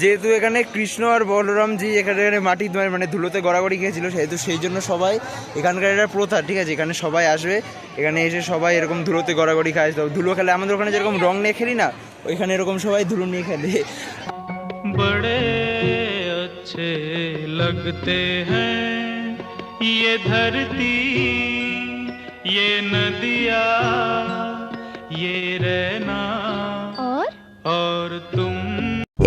যেহেতু এখানে কৃষ্ণ আর বলরামজি এখানে মাটি মানে ধুলোতে গড়াগড়ি খেয়েছিল, সেহেতু সেই জন্য সবাই এখানকার এটা প্রথা, ঠিক আছে। এখানে সবাই আসবে, এখানে এসে সবাই এরকম ধুলোতে গড়াগড়ি খায়, ধুলো খেলে। আমাদের ওখানে যেরকম রং নিয়ে খেলি না, ওইখানে এরকম সবাই ধুলো নিয়ে খেলে। बड़े अच्छे लगते हैं ये धरती ये नदिया ये रहना और तुम।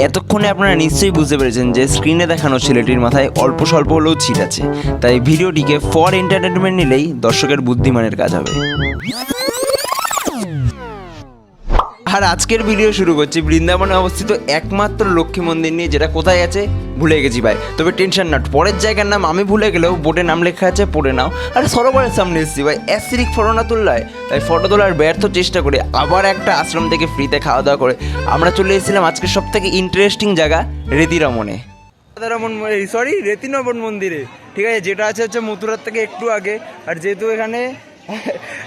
এতক্ষণে আপনারা নিশ্চয়ই বুঝতে পেরেছেন যে স্ক্রিনে দেখানো ছেলেটির মাথায় অল্প স্বল্প হলেও ছিট আছে, তাই ভিডিওটিকে ফর এন্টারটেনমেন্ট নিলেই দর্শকের বুদ্ধিমানের কাজ হবে। আর আজকের ভিডিও শুরু করছি বৃন্দাবনে অবস্থিত একমাত্র লক্ষ্মী মন্দির নিয়ে, যেটা কোথায় আছে ভুলে গেছি ভাই, তবে টেনশন নট, পরের জায়গার নাম আমি ভুলে গেলেও বোর্ডে নাম লেখা আছে, পড়ে নাও। আর সরোবরের সামনে এসেছি ভাই, অ্যাসিরিক ফটো না তুললায়, তাই ফটো তোলার ব্যর্থ চেষ্টা করে আবার একটা আশ্রম থেকে ফ্রিতে খাওয়া দাওয়া করে আমরা চলে এসেছিলাম আজকে সব থেকে ইন্টারেস্টিং জায়গা রেতিরামনে। রেতিনবন মন্দিরে, ঠিক আছে, যেটা আছে হচ্ছে মথুরার থেকে একটু আগে। আর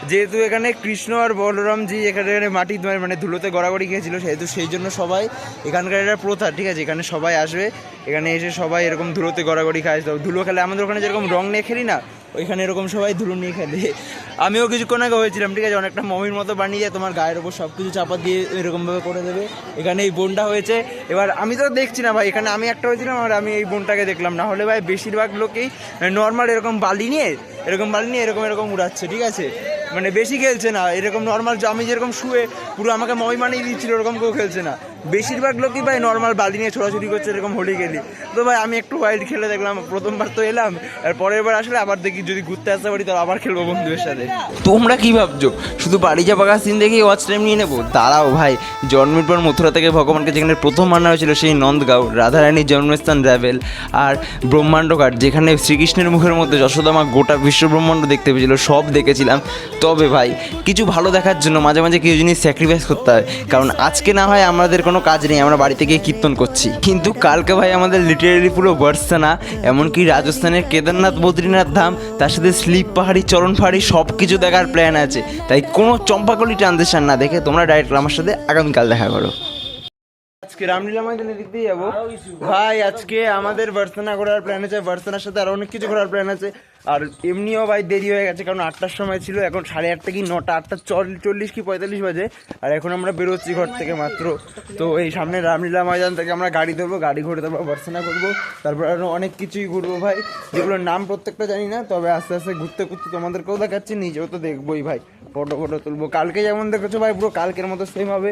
যেহেতু এখানে কৃষ্ণ আর বলরামজি এখানে মাটি মানে ধুলোতে গড়াগড়ি খেয়েছিল, সেহেতু সেই জন্য সবাই এখানকার এটা প্রথা, ঠিক আছে। এখানে সবাই আসবে, এখানে এসে সবাই এরকম ধুলোতে গড়াগড়ি খায়, ধুলো খেলে। আমাদের ওখানে যেরকম রং নিয়ে খেলি না, ওইখানে এরকম সবাই ধুলো নিয়ে খেলে। আমিও কিছুক্ষণ আগে হয়েছিলাম, ঠিক আছে, অনেকটা মমির মতো বানিয়ে যায়, তোমার গায়ের ওপর সব কিছু চাপা দিয়ে এরকমভাবে করে দেবে। এখানে এই বোনটা হয়েছে, এবার আমি তো দেখছি না ভাই, এখানে আমি একটা হয়েছিলাম আর আমি এই বোনটাকে দেখলাম, না হলে ভাই বেশিরভাগ লোকেই নর্মাল এরকম বালি নিয়ে এরকম উড়াচ্ছে, ঠিক আছে, মানে বেশি খেলছে না, এরকম নর্মাল আমি যেরকম শুয়ে পুরো আমাকে মই বানিয়ে দিচ্ছিল, ওরকম কেউ খেলছে না। বেশিরভাগ লোকই ভাই নর্মাল বালি নিয়ে ছোড়াছুড়ি করছে, এরকম হোলি গেলি। তো ভাই আমি একটু ওয়াইল্ড খেলে দেখলাম, প্রথমবার তো এলাম, আর পরের বার আসলে আবার দেখি যদি ঘুরতে আসতে পারি তো আবার খেলবো বন্ধুদের সাথে। তোমরা কি ভাবছো শুধু বাড়ি যাওয়া সিন দেখেই ওয়াচ টাইম নিয়ে নেবো? দাঁড়াও ভাই, জন্মের পর মথুরা থেকে ভগবানকে যেখানে প্রথম মানা হয়েছিল সেই নন্দগাঁও, রাধারানীর জন্মস্থান রাভেল, আর ব্রহ্মাণ্ডঘাট যেখানে শ্রীকৃষ্ণের মুখের মধ্যে যশোদামা গোটা বিশ্ব ব্রহ্মাণ্ড দেখতে পেয়েছিল, সব দেখেছিলাম। তবে ভাই কিছু ভালো দেখার জন্য মাঝে মাঝে কিছু জিনিস স্যাক্রিফাইস করতে হয়, কারণ আজকে না হয় আমাদের কোনো কাজ নেই, আমরা বাড়িতে গিয়ে কীর্তন করছি, কিন্তু কালকে ভাই আমাদের লিটারেলি পুরো বর্ষানা, এমনকি রাজস্থানের কেদারনাথ বদ্রীনাথ ধাম, তার সাথে স্লিপ পাহাড়ি চরণ পাহাড়ি সব কিছু দেখার প্ল্যান আছে। তাই কোনো চম্পাকলি ট্রানজেকশন না দেখে তোমরা ডাইরেক্ট আমার সাথে আগামীকাল দেখা করো। আজকে রামলীলা ময়দানে দিক দিয়ে যাবো ভাই। আজকে আমাদের বার্সেনা ঘোরার প্ল্যান আছে, বার্সেনার সাথে আরো অনেক কিছু ঘোরার প্ল্যান আছে। আর এমনিও ভাই দেরি হয়ে গেছে, কারণ 8টার সময় ছিল, এখন 8:30 কি 9টা, 8:40 কি 45 বাজে, আর এখন আমরা বেরোচ্ছি ঘর থেকে মাত্র। তো এই সামনে রামলীলা ময়দান থেকে আমরা গাড়ি ধরবো, গাড়ি ঘুরে তারপর বার্সেনা করবো, তারপর আরো অনেক কিছুই ঘুরবো ভাই, যেগুলোর নাম প্রত্যেকটা জানি না। তবে আস্তে আস্তে ঘুরতে ঘুরতে তোমাদেরকেও দেখাচ্ছি, নিজেও তো দেখবোই ভাই, ফটো তুলবো। কালকে যেমন দেখেছো ভাই, পুরো কালকের মতো সেম হবে।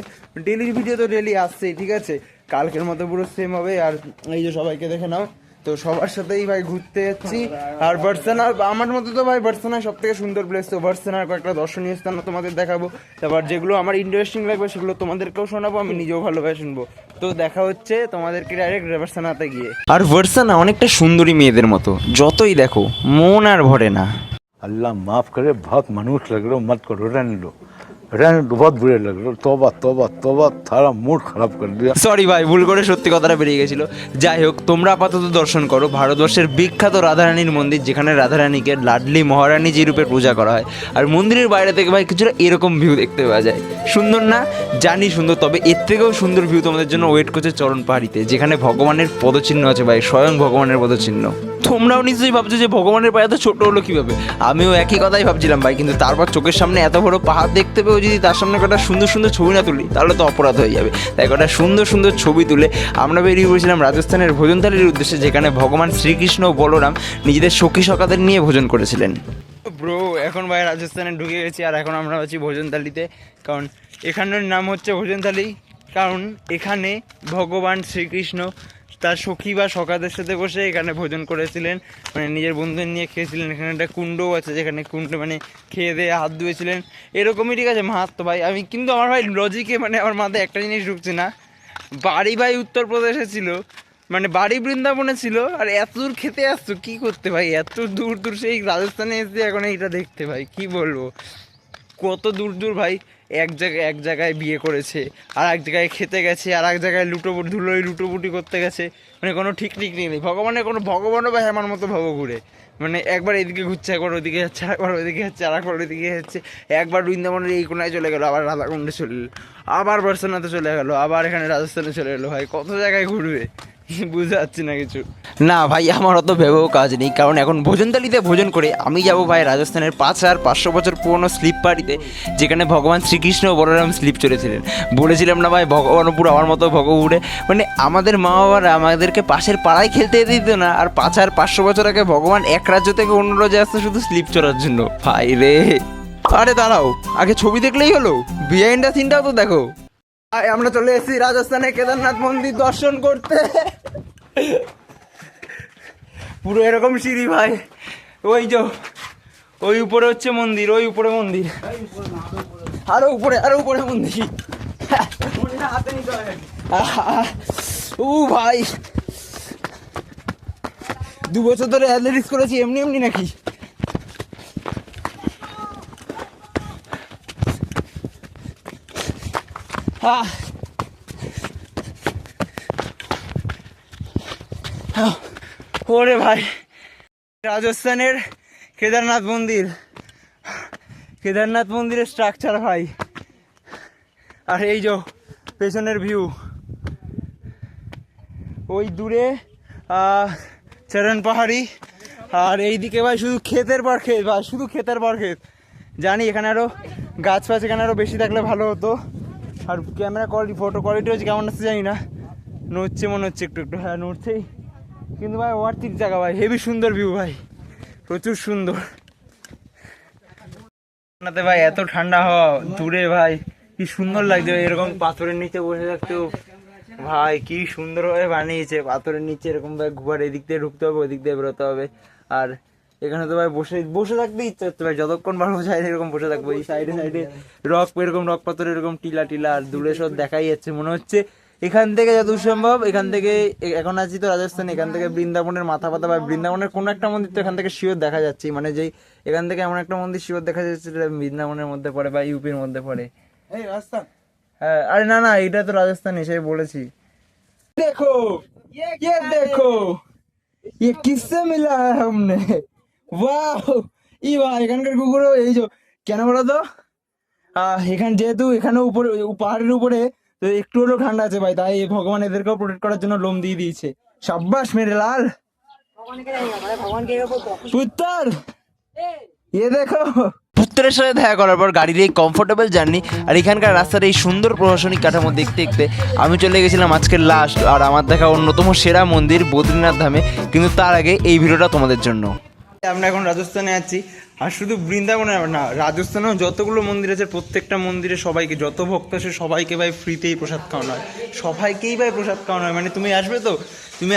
ডেলির ভিডিও তো ডেলি আসছেই, ঠিক আছে, কালকের মতো পুরো সেম হবে। আর এই যে সবাইকে দেখে নাও, তো সবার সাথেই ভাই ঘুরতে যাচ্ছি। আর বার্সেনা আমার মতো তো ভাই বার্সেনা সব থেকে সুন্দর প্লেস, তো বার্সেনার কয়েকটা দর্শনীয় স্থান তোমাদের দেখাবো। তারপর যেগুলো আমার ইন্টারেস্টিং লাগবে সেগুলো তোমাদেরকেও শোনাবো, আমি নিজেও ভালোভাবে শুনবো। তো দেখা হচ্ছে তোমাদেরকে ডাইরেক্ট বার্সেনাতে গিয়ে। আর ভার্সানা অনেকটা সুন্দরী মেয়েদের মতো, যতই দেখো মন আর ভরে না। अल्लाह माफ़ करे, बहुत मनुष्य लग रहे हो, मत करो, रहने दो, बहुत बुरे लग रहे हो, तौबा तौबा तौबा, थारा मूड खराब कर दिया। সরি ভাই, ভুল করে সত্যি কথাটা বেরিয়ে গেছিলো। যাই হোক, তোমরা আপাতত দর্শন করো ভারতবর্ষের বিখ্যাত রাধারানীর মন্দির, যেখানে রাধারানীকে লাডলি মহারানী যে রূপে পূজা করা হয়। আর মন্দিরের বাইরে থেকে ভাই কিছুটা এরকম ভিউ দেখতে পাওয়া যায়। সুন্দর না? জানি সুন্দর, তবে এর থেকেও সুন্দর ভিউ তোমাদের জন্য ওয়েট করছে চরণ পাহাড়িতে, যেখানে ভগবানের পদচিহ্ন আছে ভাই, স্বয়ং ভগবানের পদচিহ্ন। তোমরাও নিশ্চয়ই ভাবছো যে ভগবানের পায়ে এত ছোট হলো কীভাবে, আমিও একই কথাই ভাবছিলাম ভাই, কিন্তু তারপর চোখের সামনে এত বড় পাহাড় দেখতে পেয়েও যদি তার সামনে কটা সুন্দর সুন্দর ছবি না তুলি তাহলে তো অপরাধ হয়ে যাবে। তাই কটা সুন্দর সুন্দর ছবি তুলে আমরা বেরিয়ে পড়েছিলাম রাজস্থানের ভোজনথালির উদ্দেশ্যে, যেখানে ভগবান শ্রীকৃষ্ণ ও বলরাম নিজেদের সখী সখাদের নিয়ে ভোজন করেছিলেন। ব্রো এখন ভাই রাজস্থানে ঢুকে গেছি, আর এখন আমরা আছি ভোজনথালিতে, কারণ এখানের নাম হচ্ছে ভোজনথালি, কারণ এখানে ভগবান শ্রীকৃষ্ণ তার সখী বা সখাদের সাথে বসে এখানে ভোজন করেছিলেন, মানে নিজের বন্ধুদের নিয়ে খেয়েছিলেন। এখানে একটা কুণ্ডও আছে, যেখানে কুণ্ডে মানে খেয়ে দিয়ে হাত ধুয়েছিলেন, এরকমই, ঠিক আছে, মাহাত্ম ভাই। আমি কিন্তু আমার ভাই লজিকে মানে আমার মাথায় একটা জিনিস ঢুকছে না, বাড়ি ভাই উত্তরপ্রদেশে ছিল, মানে বাড়ি বৃন্দাবনে ছিল, আর এত দূর খেতে আসছো কি করতে ভাই, এত দূর সেই রাজস্থানে এসে এখন এইটা দেখতে ভাই, কি বলবো, কত দূর ভাই। এক জায়গায় বিয়ে করেছে, আর এক জায়গায় খেতে গেছে, আর এক জায়গায় লুটোপুটি করতে গেছে, মানে কোনো ঠিক নেই। ভগবানও ভাই আমার মতো ভাবো ঘুরে, মানে একবার এদিকে ঘুরছে, একবার ওদিকে যাচ্ছে, একবার ওইদিকে যাচ্ছে, আর একবার ওইদিকে যাচ্ছে। একবার বৃন্দাবনের এই কোনায় চলে গেলো, আবার রাধাকুণ্ডে চলে এলো, আবার বর্ষনাতে চলে গেলো, আবার এখানে রাজস্থানে চলে এলো। ভাই কত জায়গায় ঘুরবে বুঝতে পারছি না কিছু। না ভাই, আমার অত ভেবেও কাজ নেই, কারণ এখন ভোজনতালিতে ভোজন করে আমি যাব ভাই রাজস্থানের 5500 বছর পুরনো স্লিপ পার্টিতে, যেখানে ভগবান শ্রীকৃষ্ণ ও বলরাম স্লিপ চড়েছিলেন। বলেছিলাম না ভাই, ভগবানও পুরো আমার মতো ভগউড়ে, মানে আমাদের মা বাবারা আমাদেরকে পাশের পাড়ায় খেলতে দিত না, আর 5500 বছর আগে ভগবান এক রাজ্য থেকে অন্য রাজ্যে আসতো শুধু স্লিপ চড়ার জন্য। ভাই রে, আরে দাঁড়াও, আগে ছবি দেখলেই হলো, বিহাইন্ড দ্য সিনটাও তো দেখো। আমরা চলে এসেছি রাজস্থানে কেদারনাথ মন্দির দর্শন করতে। পুরো এরকম সিঁড়ি ভাই, ওই যে ওই উপরে হচ্ছে মন্দির, ওই উপরে মন্দির, আরো উপরে মন্দির। ও ভাই, 2 বছর ধরে অ্যাথলেটিক্স করেছি, এমনি নাকি? ওরে ভাই, রাজস্থানের কেদারনাথ মন্দিরের স্ট্রাকচার ভাই, আর এই যে পেছনের ভিউ, ওই দূরে চরণ পাহাড়ি, আর এইদিকে ভাই শুধু ক্ষেতের পর ক্ষেত ভাই, শুধু ক্ষেতের পর ক্ষেত। জানি এখানে আরও গাছ ফাছ এখানে আরও বেশি থাকলে ভালো হতো। আর ক্যামেরা কোয়ালিটি, ফটো কোয়ালিটি হচ্ছে কেমন আসছে জানি না, নড়ছে মনে হচ্ছে একটু, হ্যাঁ নড়ছেই, কিন্তু ভাই ওয়ার্থির জায়গা ভাই, হেভি সুন্দর ভিউ ভাই, প্রচুর সুন্দর। ভাই এত ঠান্ডা হওয়া দূরে ভাই, কি সুন্দর লাগছে এরকম পাথরের নিচে বসে থাকতে ভাই, কি সুন্দরভাবে বানিয়েছে। পাথরের নিচে এরকম ভাই ঘুবার, এদিক দিয়ে ঢুকতে হবে, ওদিক দিয়ে বেরোতে হবে, আর এখানে তো ভাই বসে থাকতে ইচ্ছে হচ্ছে ভাই, যতক্ষণ পারবো চাইলে এরকম বসে থাকবো। এই সাইডে এরকম রক পাথর, এরকম টিলা, আর দূরে সব দেখাই যাচ্ছে। মনে হচ্ছে এখান থেকে যত সম্ভব, এখান থেকে এখন আছি তো রাজস্থান, এখান থেকে বৃন্দাবনের মাথা পাতা বা বৃন্দাবনের কোনো একটা মন্দির তো এখান থেকে শিওর দেখা যাচ্ছে, মানে যেই এখান থেকে এমন একটা মন্দির শিওর দেখা যাচ্ছে বৃন্দাবনের মধ্যে পড়ে বা ইউপির মধ্যে পড়ে। হ্যাঁ, আরে না, এটা তো রাজস্থান এসে বলেছি। দেখো ये किससे मिला है हमने, वाह। এখানকার কুকুরও এই যে কেন বলো তো, এখানে যেহেতু এখানে উপরে পাহাড়ের উপরে তো একটু হলেও ঠান্ডা আছে ভাই, তাই ভগবান এদেরকেও প্রোটেক্ট করার জন্য লোম দিয়ে দিয়েছে। সাব্বাস মেরে লাল পুত্তর, এ দেখো। পুত্রের সাথে দেখা করার পর গাড়ির এই কমফোর্টেবল জার্নি আর এখানকার রাস্তার এই সুন্দর প্রশাসনিক কাঠামো দেখতে দেখতে আমি চলে গেছিলাম আজকের লাস্ট আর আমার দেখা অন্যতম সেরা মন্দির বদ্রীনাথ ধামে। কিন্তু তার আগে এই ভিডিওটা তোমাদের জন্য। আমরা এখন রাজস্থানে আছি, আর শুধু বৃন্দাবনে না, রাজস্থানেও যতগুলো মন্দির আছে প্রত্যেকটা মন্দিরে সবাইকে, যত ভক্ত আসে সবাইকে ভাই ফ্রিতেই প্রসাদ খাওয়ানো হয়, সবাইকেই ভাই প্রসাদ খাওয়ানো হয়। মানে তুমি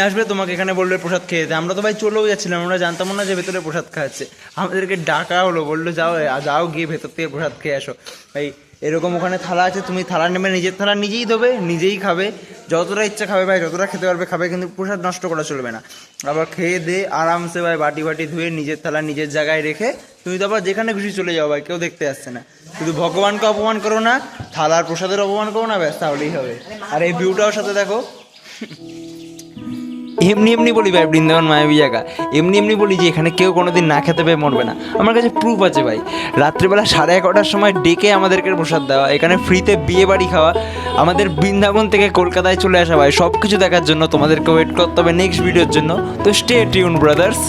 আসবে তোমাকে এখানে বললে প্রসাদ খেয়ে যেতে। আমরা তো ভাই চলেও যাচ্ছিলাম, আমরা জানতাম না যে ভেতরে প্রসাদ খাওয়াচ্ছে, আমাদেরকে ডাকা হলো, বললো যাও গিয়ে ভেতর থেকে প্রসাদ খেয়ে আসো। ভাই এরকম ওখানে থালা আছে, তুমি থালা নেবে, নিজের থালা নিজেই দেবে, নিজেই খাবে, যতটা ইচ্ছা খাবে ভাই, যতটা খেতে পারবে খাবে, কিন্তু প্রসাদ নষ্ট করা চলবে না। আবার খেয়ে দে আরামসে ভাই বাটি ধুয়ে নিজের থালা নিজের জায়গায় রেখে তুমি তো আবার যেখানে খুশি চলে যাও ভাই, কেউ দেখতে আসছে না। শুধু ভগবানকে অপমান করো না, থালার প্রসাদের অপমান করো না, ব্যাস তাহলেই হবে। আর এই ভিউটাও সাথে দেখো। এমনি বলি ভাই বৃন্দাবন মায়াবী জায়গা, এমনি বলি যে এখানে কেউ কোনোদিন না খেতে পেয়ে মরবে না। আমার কাছে প্রুফ আছে ভাই, রাত্রিবেলা 11:30টার সময় ডেকে আমাদেরকে প্রসাদ দেওয়া, এখানে ফ্রিতে বিয়ে বাড়ি খাওয়া, আমাদের বৃন্দাবন থেকে কলকাতায় চলে আসা ভাই, সব কিছু দেখার জন্য তোমাদেরকে ওয়েট করতে হবে নেক্সট ভিডিওর জন্য। তো স্টে টিউন ব্রাদার্স।